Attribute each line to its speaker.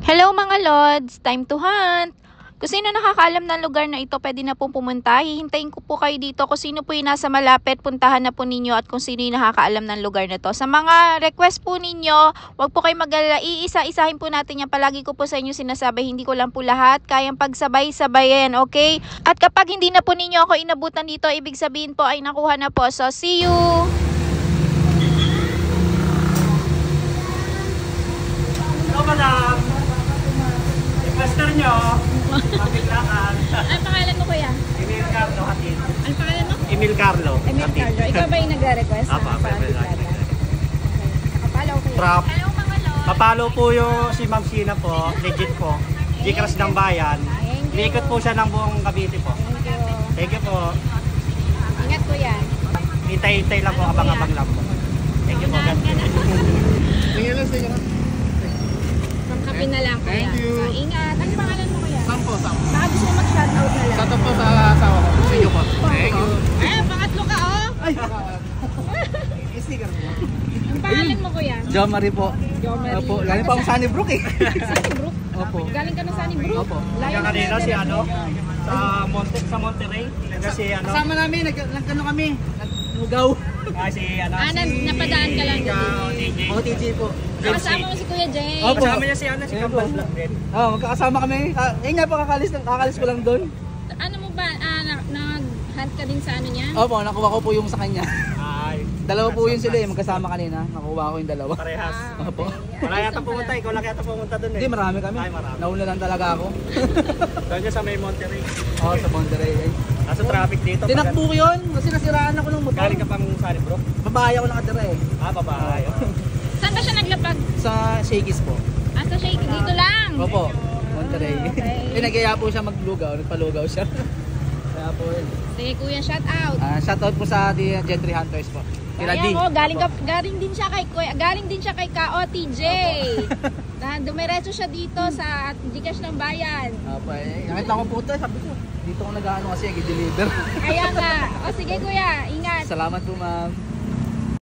Speaker 1: Hello mga Lods! Time to hunt! Kung sino nakakaalam ng lugar na ito, pwede na pong pumunta. Hihintayin ko po kayo dito. Kung sino po yung nasa malapit, puntahan na po ninyo at kung sino yung nakakaalam ng lugar na to. Sa mga request po ninyo, wag po kayo mag-alala. Iisa-isahin po natin yan. Palagi ko po sa inyo sinasabi, hindi ko lang po lahat. Kayang pagsabay-sabayin, okay? At kapag hindi na po ninyo ako inabutan dito, ibig sabihin po ay nakuha na po. So, see you!
Speaker 2: Hello, madam. Requester nyo, mabiglaan.
Speaker 3: Ano pangalan mo, kuya?
Speaker 2: Emil Carlo Hatid.
Speaker 3: Ano pangalan mo?
Speaker 2: Emil Carlo
Speaker 3: Emil
Speaker 2: Hatid.
Speaker 3: Carlo. Ikaw ba yung nagre-request?
Speaker 2: Apa,
Speaker 3: Nakapalo, kuya.
Speaker 2: Trap.
Speaker 3: Hello, mga Lord.
Speaker 2: Papalo po yung si Ma'am Sina po, legit po. G-Crush ng bayan. Liikot po siya ng buong Cavite po.
Speaker 3: Thank you.
Speaker 2: Thank you po.
Speaker 3: Ingat, kuya.
Speaker 2: Hintay-hintay lang po, abang-abang lang po. Thank you po.
Speaker 3: Pangkapi na lang, kuya.
Speaker 4: Thank you.
Speaker 3: So, ingat. Ano pangalan mo, kuya?
Speaker 4: Sampo.
Speaker 3: Baka gusto mo mag-shoutout na lang.
Speaker 4: Shoutout po sa asawa ko. Sa inyo po. Thank you.
Speaker 3: Eh, pangatlo ka, oh!
Speaker 4: Sticker po.
Speaker 3: Ang pangalan mo, kuya?
Speaker 4: Jo Marie po.
Speaker 3: Jo Marie.
Speaker 4: Opo, galing pa akong Sunnybrook eh.
Speaker 3: Sunnybrook?
Speaker 4: Opo.
Speaker 3: Galing ka na Sunnybrook?
Speaker 4: Opo.
Speaker 3: Layo
Speaker 2: Kaya
Speaker 3: na
Speaker 2: kanina si
Speaker 3: natin.
Speaker 2: ano, sa Monterrey. Kasi ano,
Speaker 4: Kasama namin, nagkano kami. Naglugaw.
Speaker 2: si ano,
Speaker 3: Napadaan ka lang
Speaker 2: Ika,
Speaker 3: din.
Speaker 2: DJ.
Speaker 4: OTG po.
Speaker 3: Kasama mo si Kuya Jay.
Speaker 4: Opo.
Speaker 2: Kasama niya si ano, si
Speaker 4: Ayan
Speaker 2: Kambal
Speaker 4: po.
Speaker 2: Vlog din.
Speaker 4: Magkakasama kami. Nga po, kakalis ko lang doon.
Speaker 3: Ano mo ba, nag-hunt ka din sa ano niya?
Speaker 4: Opo, nakuha ko po yung sa kanya.
Speaker 2: Ay,
Speaker 4: Dalawa po yun sila eh, magkasama kanina. Nakuha ko yung dalawa.
Speaker 2: parehas.
Speaker 4: Opo.
Speaker 2: Wala yata pumunta, ikaw lang yata pumunta dun eh.
Speaker 4: Hindi, marami kami.
Speaker 2: Ay, marami.
Speaker 4: Nauna lang talaga ako.
Speaker 2: Doon niya sa may Monterey.
Speaker 4: Oo, sa Monterey.
Speaker 2: Nasa traffic dito.
Speaker 4: Tinakbo ko yun kasi nasiraan ako ng motor.
Speaker 2: Galing ka pang Sunnybrook?
Speaker 4: Babae ako nakatira eh.
Speaker 2: Ah, babae.
Speaker 3: Saan ba siya naglapag?
Speaker 4: Sa Shakey's po.
Speaker 3: Sa Shake, dito lang.
Speaker 4: Opo, Monterey.
Speaker 3: Okay.
Speaker 4: Nagkaya po siya maglugaw, nagpalugaw siya. Kaya po yun.
Speaker 3: Sige kuya, shout out.
Speaker 4: Shoutout po sa ating Gentry Hunters po. Kila D.
Speaker 3: Ayan, galing din siya kay Kuya, galing din siya kay KOTJ. Dumiretso siya dito sa Gcash ng bayan.
Speaker 4: Opo, nakita ko po ito, sabi ko, dito ko nag-ano kasi, i-deliver.
Speaker 3: Kaya nga. O sige kuya, ingat.
Speaker 4: Salamat po ma'am.